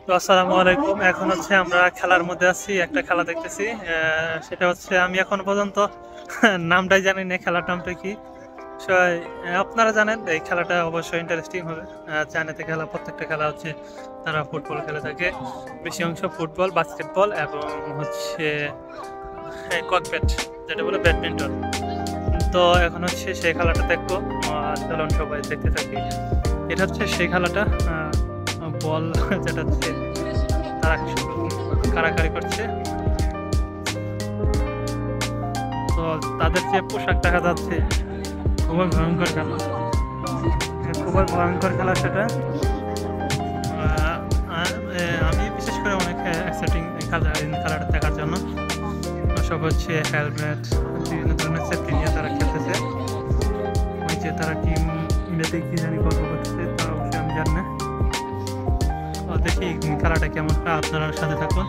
তো আসসালামু আলাইকুম। এখন হচ্ছে আমরা খেলার মধ্যে আছি, একটা খেলা দেখতেছি। সেটা হচ্ছে আমি এখন পর্যন্ত নামটাই জানি না, খেলার নামটা কি। সবাই আপনারা জানেন এই খেলাটা অবশ্যই ইন্টারেস্টিং হবে। চায়নাতে খেলা, প্রত্যেকটা খেলা হচ্ছে তারা ফুটবল খেলে থাকে, বেশি অংশ ফুটবল, বাস্কেটবল এবং হচ্ছে ককব্যাট, যেটা বলে ব্যাডমিন্টন। তো এখন হচ্ছে সেই খেলাটা দেখবো। চলুন সবাই দেখতে থাকি। এটা হচ্ছে সেই খেলাটা, বল যেটা হচ্ছে তারা কারাকারি করছে। তো তাদের যে পোশাক দেখা যাচ্ছে খুবই ভয়ঙ্কর খেলা, খুবই ভয়ঙ্কর খেলা সেটা। আমি বিশেষ করে অনেক এক্সাইটিং খেলাটা দেখার জন্য। সব হচ্ছে হেলমেট, বিভিন্ন ধরনের সেফটি নিয়ে তারা খেলতেছে। ওই যে তারা টিম মিলে কি জানি গল্প করতেছে, তারা অবশ্যই আমি জানি না। দেখি খেলাটা কেমন, আপনারা সাথে থাকুন।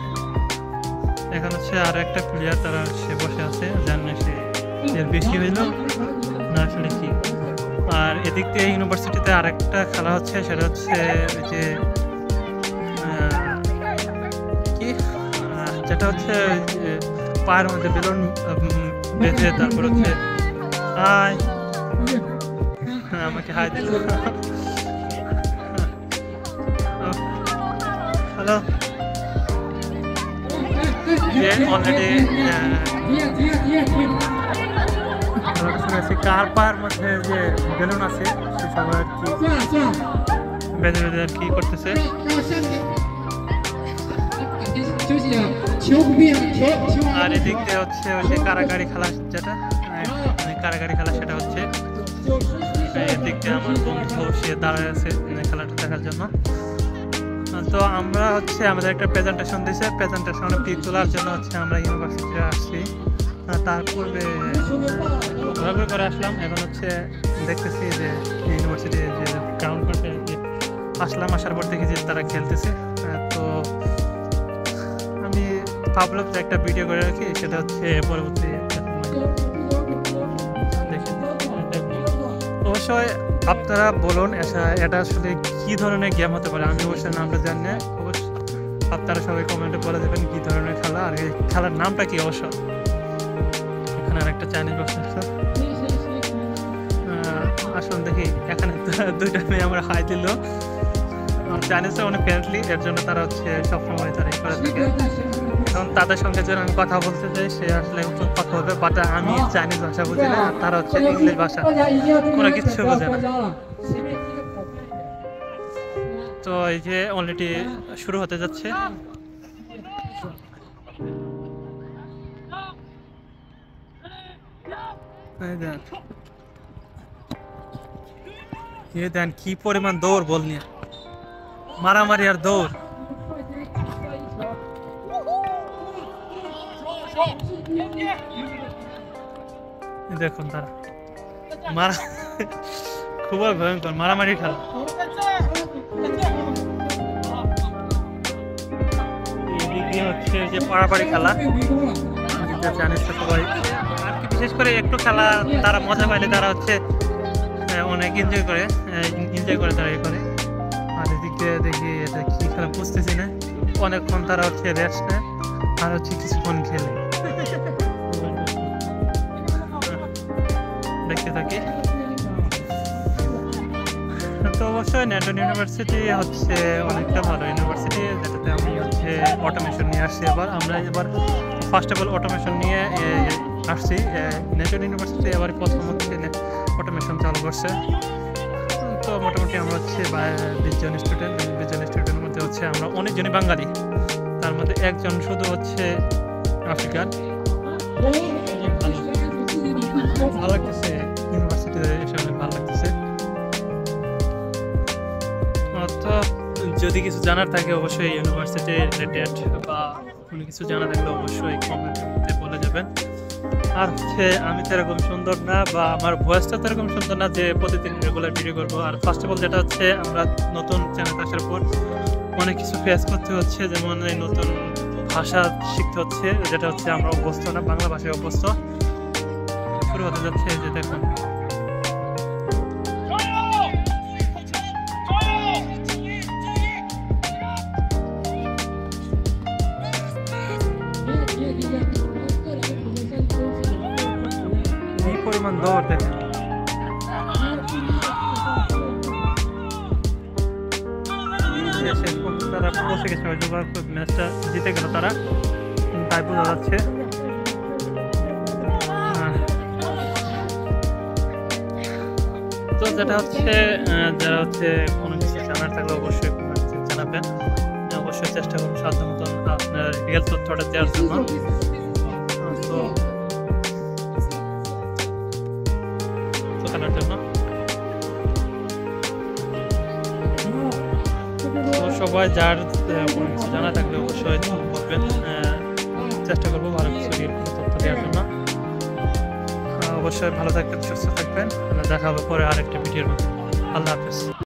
এখন হচ্ছে আর একটা প্লেয়ার তারা সে বসে আছে, জানি সে এর বেশি হইল না আসলে কি। আর এদিক দিয়ে ইউনিভার্সিটিতে আরেকটা খেলা হচ্ছে, সেটা হচ্ছে যে কি যেটা হচ্ছে পায়ের মধ্যে বেলুন বেঁধে তারপর হচ্ছে হাই, আমাকে হাই দিল। হ্যালো, অলরেডি কার পায়ের মধ্যে যে বেলুন আছে সে সবাই আর কি বেঁধে বেঁধে আর কি করতেছে। আর এদিক দিয়ে হচ্ছে ওই যে কারাগারি খেলা, যেটা কারাগারি খেলা সেটা হচ্ছে। এদিক দিয়ে আমার বন্ধু সে দাঁড়ায় আছে খেলাটা দেখার জন্য। তো আমরা হচ্ছে আমাদের একটা প্রেজেন্টেশন দিয়েছে, প্রেজেন্টেশনে পিক তোলার জন্য হচ্ছে আমরা ইউনিভার্সিটিতে আসছি। তার পূর্বে ঘোরাঘুরি করে আসলাম। এখন হচ্ছে দেখতেছি যে ইউনিভার্সিটি যে গ্রাউন্ড পাশে আসলাম, আসার পর দেখি যে তারা খেলতেছে। তো আমি ভাবলাম যে একটা ভিডিও করে রাখি, সেটা হচ্ছে পরবর্তী দেখি। অবশ্যই আপনারা বলুন এটা আসলে কি ধরনের গেম হতে পারে, আমি অবশ্যই নামটা জানি না। অবশ্যই আপনারা সবাই কমেন্টে বলে দেবেন কি ধরনের খেলা আর এই খেলার নামটা কি। অবশ্য এখানে আর একটা চাইনিজ বক্স আছে, আসুন দেখি। এখানে দুইটা মেয়ে আমরা হাই দিল, চাইনিজরা অনেক ফ্রেন্ডলি, এর জন্য তারা হচ্ছে সবসময় তারা এই করে থাকে। এখন তাদের সঙ্গে যেন আমি কথা বলতে চাই, সে আসলে কথা বলবে, বাট আমি চাইনিজ ভাষা বুঝি না, তারা হচ্ছে ইংলিশ ভাষা, কোনো কিছু বোঝে না। তো এই যে অলরেডি শুরু হতে যাচ্ছে। দেন কি পরিমাণ দৌড়, বল নিয়ে মারামারি আর দৌড়। দেখুন তারা মারা, খুবই ভয়ঙ্কর মারামারি খেলা। এদিকে হচ্ছে যে পাড়াপাড়ি খেলা, জানিস তো সবাই। আর কি বিশেষ করে একটু খেলা তারা মজা পাইলে তারা হচ্ছে অনেক এনজয় করে তারা এ করে। আর এদিকে দেখি এটা কি খেলা বুঝতেছি না। অনেকক্ষণ তারা হচ্ছে রেস্ট নেয় আর হচ্ছে কিছুক্ষণ খেলে। দেখতে থাকি। তো অবশ্যই ন্যান্টন ইউনিভার্সিটি হচ্ছে অনেকটা ভালো ইউনিভার্সিটি, যেটাতে আমি হচ্ছে অটোমেশন নিয়ে আসছি। আমরা এবার ফার্স্ট অফ অল অটোমেশন নিয়ে আসছি। ন্যান্টন ইউনিভার্সিটি এবার প্রথম হচ্ছে অটোমেশন চালু করছে। তো মোটামুটি আমরা হচ্ছে 20 জন স্টুডেন্ট, 20 জন স্টুডেন্টের মধ্যে হচ্ছে আমরা অনেকজনই বাঙালি, তার মধ্যে একজন শুধু হচ্ছে আফ্রিকান। ভালো লাগতেছে ইউনিভার্সিটিতে এসে, অনেক ভালো লাগতেছে। তো যদি কিছু জানার থাকে অবশ্যই ইউনিভার্সিটি রিলেটেড বা কোনো কিছু জানা থাকলে অবশ্যই কমেন্টে বলে যাবেন। আর হচ্ছে আমি তো এরকম সুন্দর না, বা আমার ভয়েসটা তো এরকম সুন্দর না যে প্রতিদিন রেগুলার ভিডিও করবো। আর ফার্স্ট অফ অল যেটা হচ্ছে আমরা নতুন চ্যানেল আসার পর অনেক কিছু ফেস করতে হচ্ছে, যেমন এই নতুন ভাষা শিখতে হচ্ছে, যেটা হচ্ছে আমরা অভ্যস্ত না, বাংলা ভাষায় অভ্যস্ত। শুরু হতে যাচ্ছে যে দেখুন দৌড় দেখেন। শেষ পর্যন্ত তারা পৌঁছে গেছে, হয়তো ম্যাচটা জিতে গেল তারা, তাই বোঝা যাচ্ছে। তো যেটা হচ্ছে যারা হচ্ছে কোনো কিছু জানার থাকলে অবশ্যই জানাবেন, অবশ্যই চেষ্টা করুন সাধ্য মতন আপনার রিয়েল তথ্যটা দেওয়ার জন্য। তো খেলার জন্য সবাই যার কোনো কিছু জানা থাকলে অবশ্যই বলবেন, চেষ্টা করবো ভালো কিছু রিয়েল তথ্য দেওয়ার জন্য। অবশ্যই ভালো থাকবেন, সুস্থ থাকবেন, দেখা হবে পরে আরেকটা ভিডিওর মধ্যে। আল্লাহ হাফেজ।